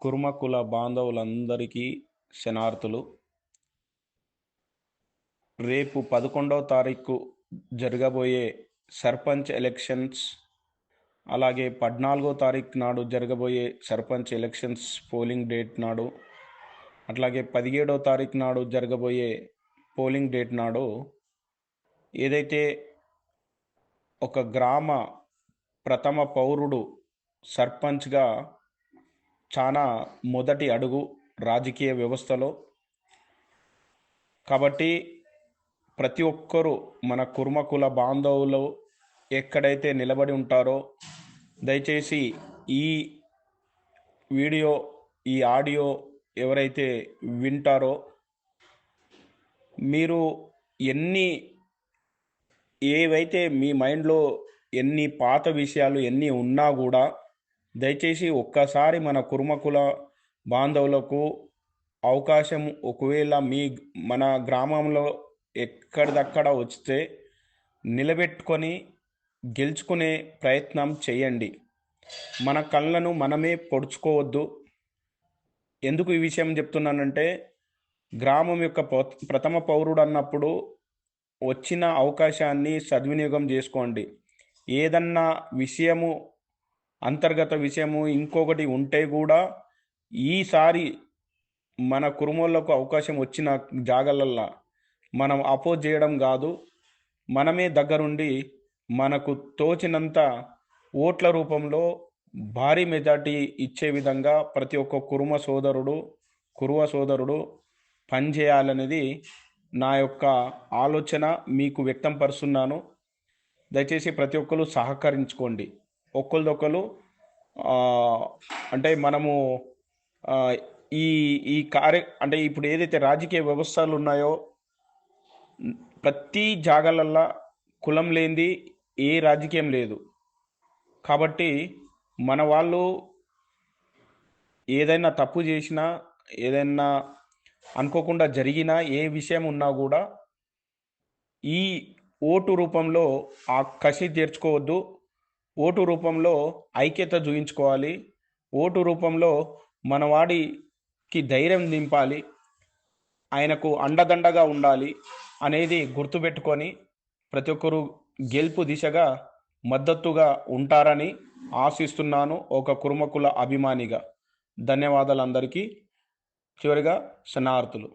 కుర్మకుల బాంధవులందరికీ శనార్థులు. రేపు 11వ తారీఖు జరగబోయే సర్పంచ్ ఎలక్షన్స్, అలాగే 14వ తారీఖు నాడు జరగబోయే సర్పంచ్ ఎలక్షన్స్ పోలింగ్ డేట్ నాడు, అట్లాగే 17వ తారీఖు నాడు జరగబోయే పోలింగ్ డేట్ నాడు ఏదైతే ఒక గ్రామ ప్రథమ పౌరుడు సర్పంచ్గా చాలా మొదటి అడుగు రాజకీయ వ్యవస్థలో. కాబట్టి ప్రతి ఒక్కరూ మన కుర్మకుల బాంధవులు ఎక్కడైతే నిలబడి ఉంటారో దయచేసి ఈ వీడియో, ఈ ఆడియో ఎవరైతే వింటారో మీరు ఏవైతే మీ మైండ్లో ఎన్ని పాత విషయాలు ఎన్ని ఉన్నా కూడా దయచేసి ఒక్కసారి మన కుర్మకుల బాంధవులకు అవకాశం ఒకవేళ మన గ్రామంలో ఎక్కడిదక్కడ వస్తే నిలబెట్టుకొని గెలుచుకునే ప్రయత్నం చేయండి. మన కళ్ళను మనమే పొడుచుకోవద్దు. ఎందుకు ఈ విషయం చెప్తున్నానంటే, గ్రామం యొక్క ప్రథమ పౌరుడు అన్నప్పుడు వచ్చిన అవకాశాన్ని సద్వినియోగం చేసుకోండి. ఏదన్నా విషయము, అంతర్గత విషయము ఇంకొకటి ఉంటే కూడా ఈసారి మన కురుమోళ్ళకు అవకాశం వచ్చిన జాగాలల్లో మనం అపోజ్ చేయడం కాదు, మనమే దగ్గరుండి మనకు తోచినంత ఓట్ల రూపంలో భారీ మెజార్టీ ఇచ్చే విధంగా ప్రతి ఒక్క కురువ సోదరుడు పనిచేయాలనేది నా యొక్క ఆలోచన మీకు వ్యక్తం పరుస్తున్నాను. దయచేసి ప్రతి ఒక్కరు సహకరించుకోండి. ఒకరిదొకరు అంటే మనము ఈ ఈ అంటే ఇప్పుడు ఏదైతే రాజకీయ వ్యవస్థలు ఉన్నాయో ప్రతి జాగాలల్లో కులం లేనిది ఏ రాజకీయం లేదు. కాబట్టి మన వాళ్ళు ఏదైనా తప్పు చేసినా, ఏదైనా అనుకోకుండా జరిగినా, ఏ విషయం ఉన్నా కూడా ఈ ఓటు రూపంలో ఆ కసి తీర్చుకోవద్దు. ఓటు రూపంలో ఐక్యత చూయించుకోవాలి. ఓటు రూపంలో మనవాడికి ధైర్యం నింపాలి, ఆయనకు అండదండగా ఉండాలి అనేది గుర్తుపెట్టుకొని ప్రతి ఒక్కరూ గెలుపు దిశగా మద్దతుగా ఉంటారని ఆశిస్తున్నాను ఒక కుర్మకుల అభిమానిగా. ధన్యవాదాలు అందరికీ. చివరిగా శనార్థులు.